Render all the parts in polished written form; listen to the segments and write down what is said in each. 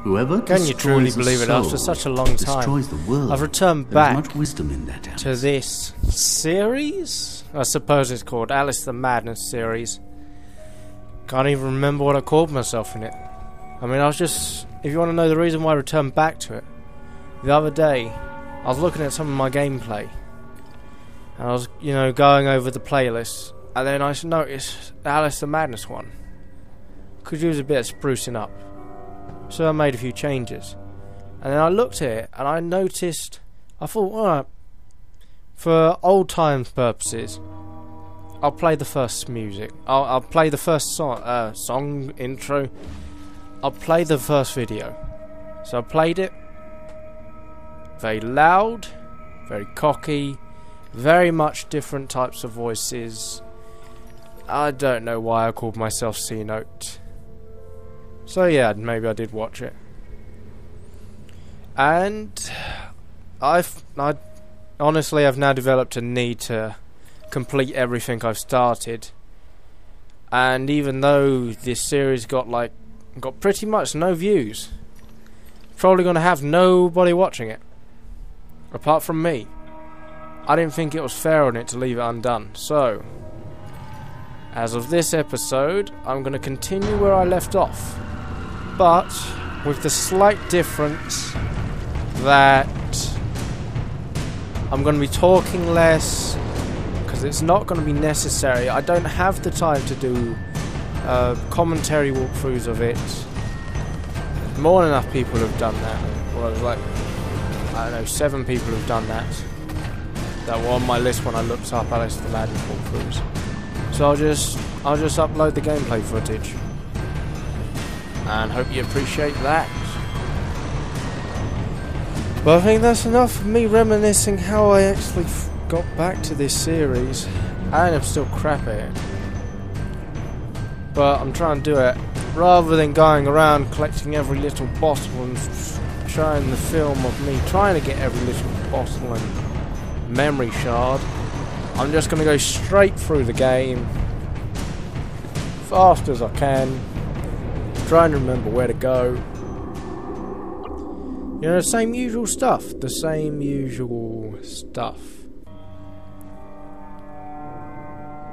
Whoever Can you truly believe it? After such a long time, destroys the world. I've returned There is back much wisdom in that, to this series? I suppose it's called Alice the Madness series. Can't even remember what I called myself in it. I mean, I was just... If you want to know the reason why I returned back to it, the other day, I was looking at some of my gameplay. And I was, you know, going over the playlist. And then I noticed the Alice the Madness one. Could use a bit of sprucing up. So I made a few changes. And then I looked at it and I noticed... I thought, alright, for old times purposes, I'll play the first music. I'll play the first song intro. I'll play the first video. So I played it. Very loud, very cocky, very much different types of voices. I don't know why I called myself C-Note. So yeah, maybe I did watch it. And I honestly have now developed a need to complete everything I've started. And even though this series got pretty much no views, probably gonna have nobody watching it apart from me. I didn't think it was fair on it to leave it undone. So as of this episode, I'm gonna continue where I left off, but with the slight difference that I'm going to be talking less, because it's not going to be necessary. I don't have the time to do commentary walkthroughs of it. More than enough people have done that. Well, there's like, I don't know, 7 people have done that. That were on my list when I looked up Alice the Madness walkthroughs. So I'll just upload the gameplay footage. And hope you appreciate that. But I think that's enough of me reminiscing how I actually got back to this series. And I'm still crap at it. But I'm trying to do it rather than going around collecting every little bottle and showing the film of me trying to get every little bottle and memory shard. I'm just going to go straight through the game fast as I can, trying to remember where to go. You know, the same usual stuff. The same usual stuff.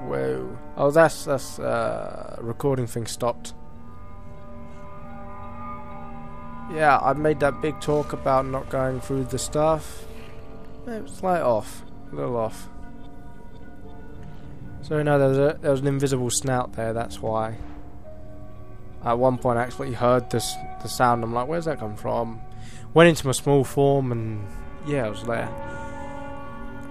Whoa. Oh, that's recording thing stopped. Yeah, I made that big talk about not going through the stuff. It was like off. A little off. So no, there was an invisible snout there, that's why. At one point I actually heard the sound. I'm like, where's that come from? Went into my small form and yeah, I was there.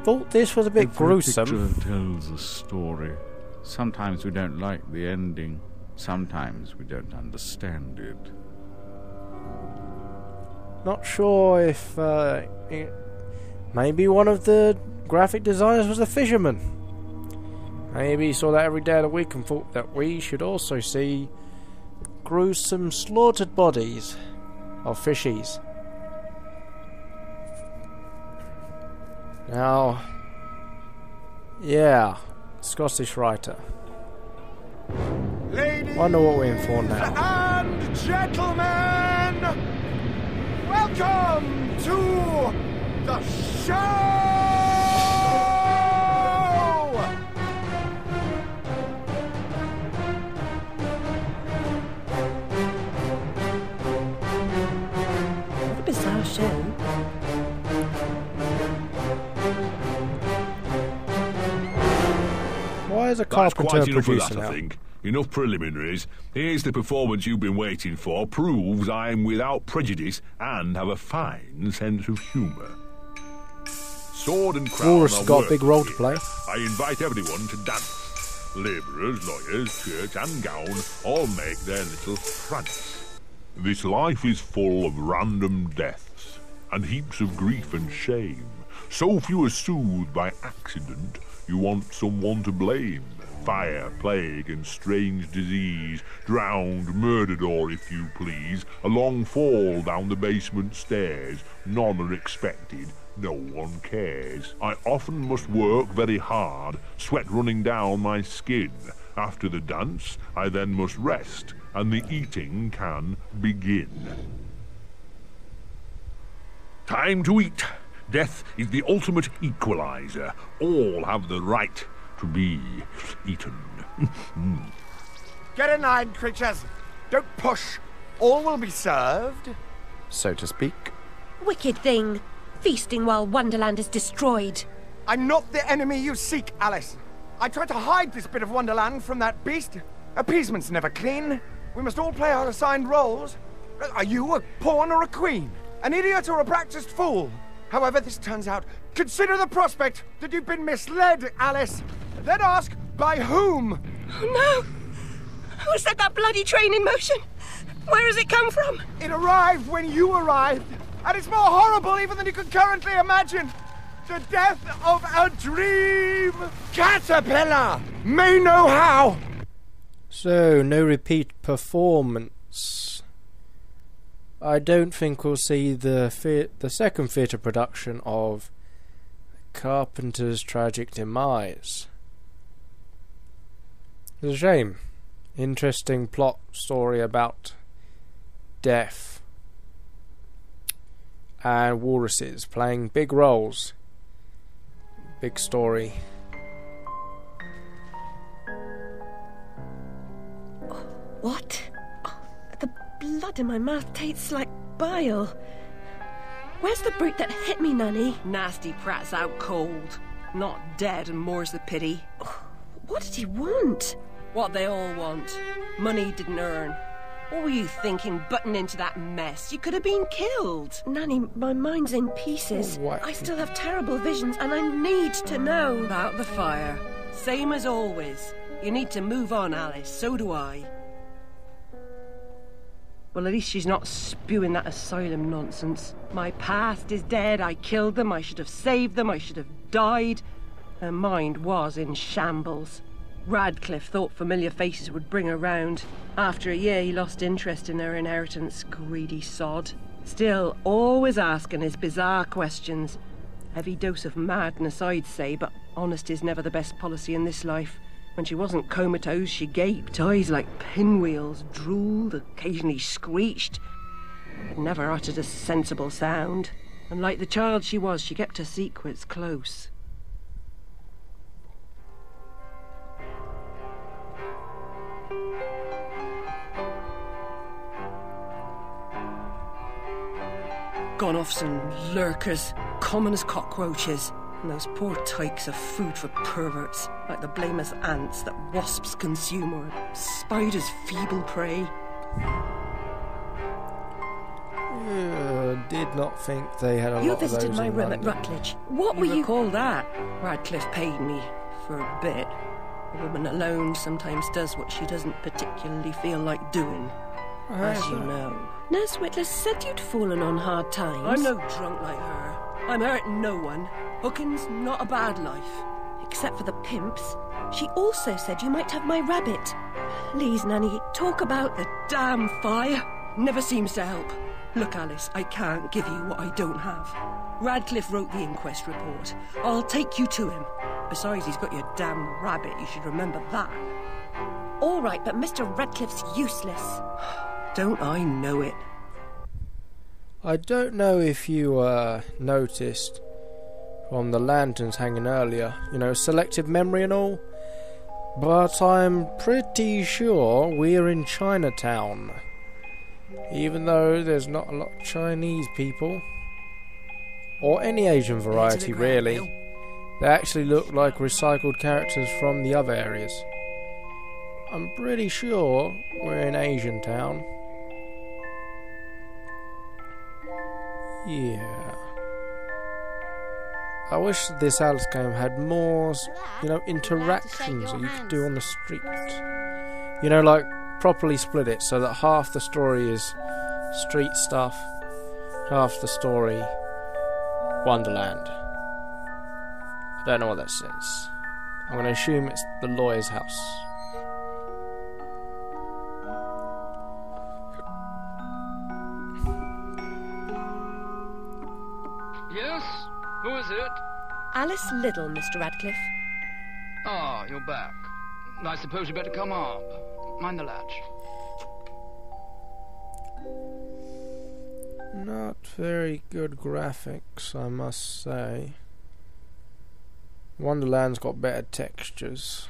Thought this was a bit gruesome. Every picture tells a story. Sometimes we don't like the ending. Sometimes we don't understand it. Not sure if maybe one of the graphic designers was a fisherman. Maybe he saw that every day of the week and thought that we should also see gruesome slaughtered bodies of fishies. Now, yeah, Scottish writer. Ladies Wonder what we're in for now. and gentlemen, welcome to the show! What a bizarre show. Why is a That's carpenter quite enough of producer that, I now? think. Enough preliminaries. Here's the performance you've been waiting for. Proves I'm without prejudice and have a fine sense of humour. Sword and crown Walrus are has got a worth big role to here. play. I invite everyone to dance. Labourers, lawyers, shirt and gown all make their little prance. This life is full of random deaths and heaps of grief and shame. So few are soothed by accident, you want someone to blame. Fire, plague and strange disease, drowned, murdered or, if you please, a long fall down the basement stairs. None are expected, no one cares. I often must work very hard, sweat running down my skin. After the dance, I then must rest, and the eating can begin. Time to eat. Death is the ultimate equalizer. All have the right to be eaten. Get in line, creatures. Don't push. All will be served. So to speak. Wicked thing. Feasting while Wonderland is destroyed. I'm not the enemy you seek, Alice. I tried to hide this bit of Wonderland from that beast. Appeasement's never clean. We must all play our assigned roles. Are you a pawn or a queen? An idiot or a practiced fool? However this turns out, consider the prospect that you've been misled, Alice. Then ask, by whom? Oh no! Who set that bloody train in motion? Where has it come from? It arrived when you arrived. And it's more horrible even than you could currently imagine. The death of a dream caterpillar may know how. So, no repeat performance. I don't think we'll see the second theatre production of Carpenter's tragic demise. It's a shame. Interesting plot story about death and walruses playing big roles. Big story. What? Oh, the blood in my mouth tastes like bile. Where's the brute that hit me, Nanny? Nasty prat's out cold. Not dead, and more's the pity. What did he want? What they all want. Money he didn't earn. What were you thinking, butting into that mess? You could have been killed. Nanny, my mind's in pieces. What? I still have terrible visions, and I need to know. About the fire. Same as always. You need to move on, Alice. So do I. Well, at least she's not spewing that asylum nonsense. My past is dead. I killed them. I should have saved them. I should have died. Her mind was in shambles. Radcliffe thought familiar faces would bring her round. After a year, he lost interest in her inheritance. Greedy sod. Still, always asking his bizarre questions. Heavy dose of madness, I'd say, but honesty's never the best policy in this life. When she wasn't comatose, she gaped, eyes like pinwheels, drooled, occasionally screeched, but never uttered a sensible sound. And like the child she was, she kept her secrets close. Gone off some lurkers, common as cockroaches. And those poor tykes are food for perverts, like the blameless ants that wasps consume or spiders' feeble prey. Did not think they had a You lot of those visited my in room at London. Rutledge. What were You you... recall that? Radcliffe paid me for a bit. A woman alone sometimes does what she doesn't particularly feel like doing, as you know. Nurse Whitler said you'd fallen on hard times. I'm no drunk like her. I'm hurting no one. Hooking's not a bad life. Except for the pimps. She also said you might have my rabbit. Please, Nanny, talk about... The damn fire never seems to help. Look, Alice, I can't give you what I don't have. Radcliffe wrote the inquest report. I'll take you to him. Besides, he's got your damn rabbit. You should remember that. All right, but Mr. Radcliffe's useless. Don't I know it? I don't know if you noticed from the lanterns hanging earlier, you know, selective memory and all, but I'm pretty sure we're in Chinatown. Even though there's not a lot of Chinese people, or any Asian variety really, they actually look like recycled characters from the other areas. I'm pretty sure we're in Asian Town. Yeah. I wish this Alice game had more, you know, interactions that you could do on the street. You know, like, properly split it so that half the story is street stuff, half the story Wonderland. I don't know what that says. I'm going to assume it's the lawyer's house. Yes? Who is it? Alice Liddell, Mr. Radcliffe. Ah, you're back. I suppose you better come up. Mind the latch. Not very good graphics, I must say. Wonderland's got better textures.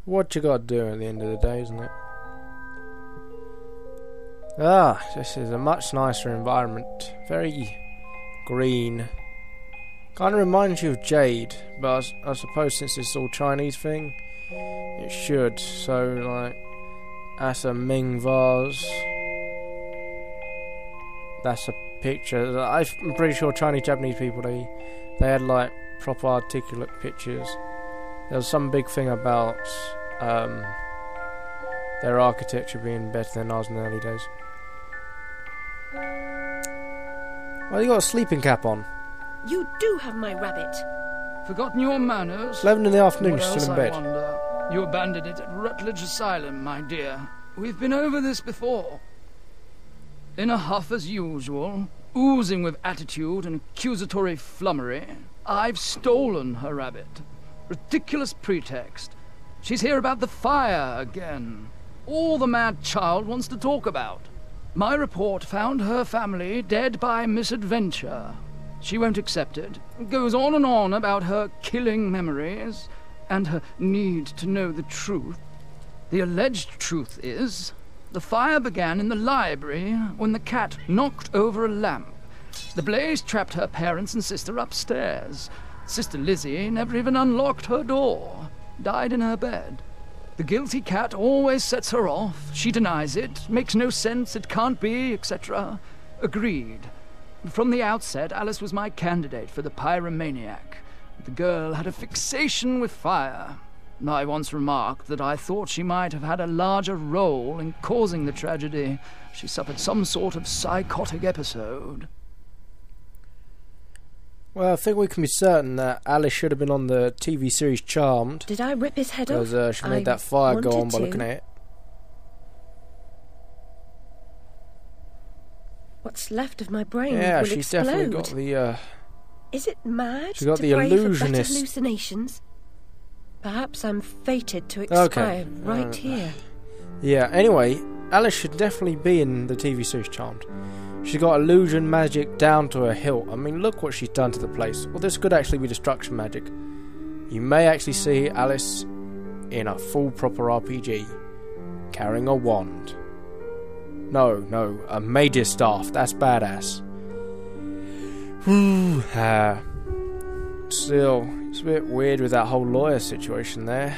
What you gotta do at the end of the day, isn't it? Ah, this is a much nicer environment. Very green. Kind of reminds you of Jade, but I suppose since it's all Chinese thing, it should. So, like, that's a Ming vase. That's a picture. I'm pretty sure Chinese, Japanese people, they had, like, proper articulate pictures. There was some big thing about their architecture being better than ours in the early days. Well, you got a sleeping cap on. You do have my rabbit. Forgotten your manners? 11 in the afternoon, What you're else, still in I bed. wonder? You abandoned it at Rutledge Asylum, my dear. We've been over this before. In a huff as usual, oozing with attitude and accusatory flummery, I've stolen her rabbit. Ridiculous pretext. She's here about the fire again. All the mad child wants to talk about. My report found her family dead by misadventure. She won't accept it. Goes on and on about her killing memories and her need to know the truth. The alleged truth is, the fire began in the library when the cat knocked over a lamp. The blaze trapped her parents and sister upstairs. Sister Lizzie never even unlocked her door. Died in her bed. The guilty cat always sets her off. She denies it. Makes no sense. It can't be, etc. Agreed. From the outset, Alice was my candidate for the pyromaniac. The girl had a fixation with fire. I once remarked that I thought she might have had a larger role in causing the tragedy. She suffered some sort of psychotic episode. Well, I think we can be certain that Alice should have been on the TV series Charmed. Did I rip his head off? Because she made that fire go on by looking at it. What's left of my brain Yeah, will she's explode. definitely got the... Is it mad she's got to the pray for better illusionist. hallucinations? Perhaps I'm fated to expire right here. Yeah, anyway, Alice should definitely be in the TV series Charmed. She's got illusion magic down to her hilt. I mean, look what she's done to the place. Well, this could actually be destruction magic. You may actually see Alice in a full proper RPG, carrying a wand. No, a mage's staff. That's badass. Still, it's a bit weird with that whole lawyer situation there.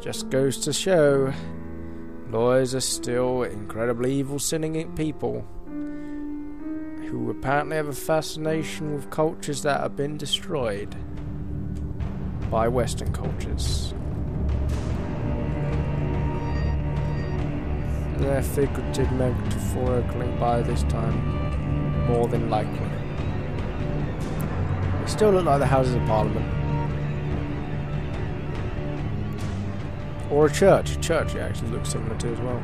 Just goes to show, lawyers are still incredibly evil, sinning people who apparently have a fascination with cultures that have been destroyed by Western cultures. They're figurative, metaphorically by this time, more than likely. They still look like the Houses of Parliament. Or a church. A church it actually looks similar to as well.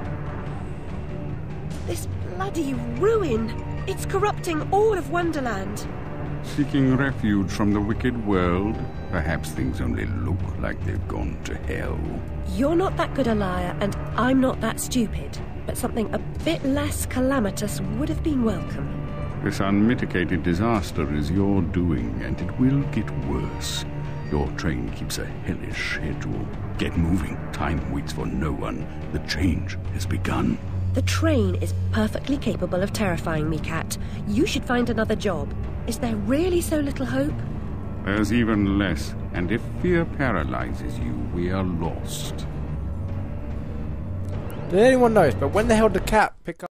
This bloody ruin! It's corrupting all of Wonderland. Seeking refuge from the wicked world, perhaps things only look like they've gone to hell. You're not that good a liar, and I'm not that stupid. But something a bit less calamitous would have been welcome. This unmitigated disaster is your doing, and it will get worse. Your train keeps a hellish schedule. Get moving. Time waits for no one. The change has begun. The train is perfectly capable of terrifying me, Cat. You should find another job. Is there really so little hope? There's even less, and if fear paralyzes you, we are lost. Did anyone notice, but when they held the cat pick up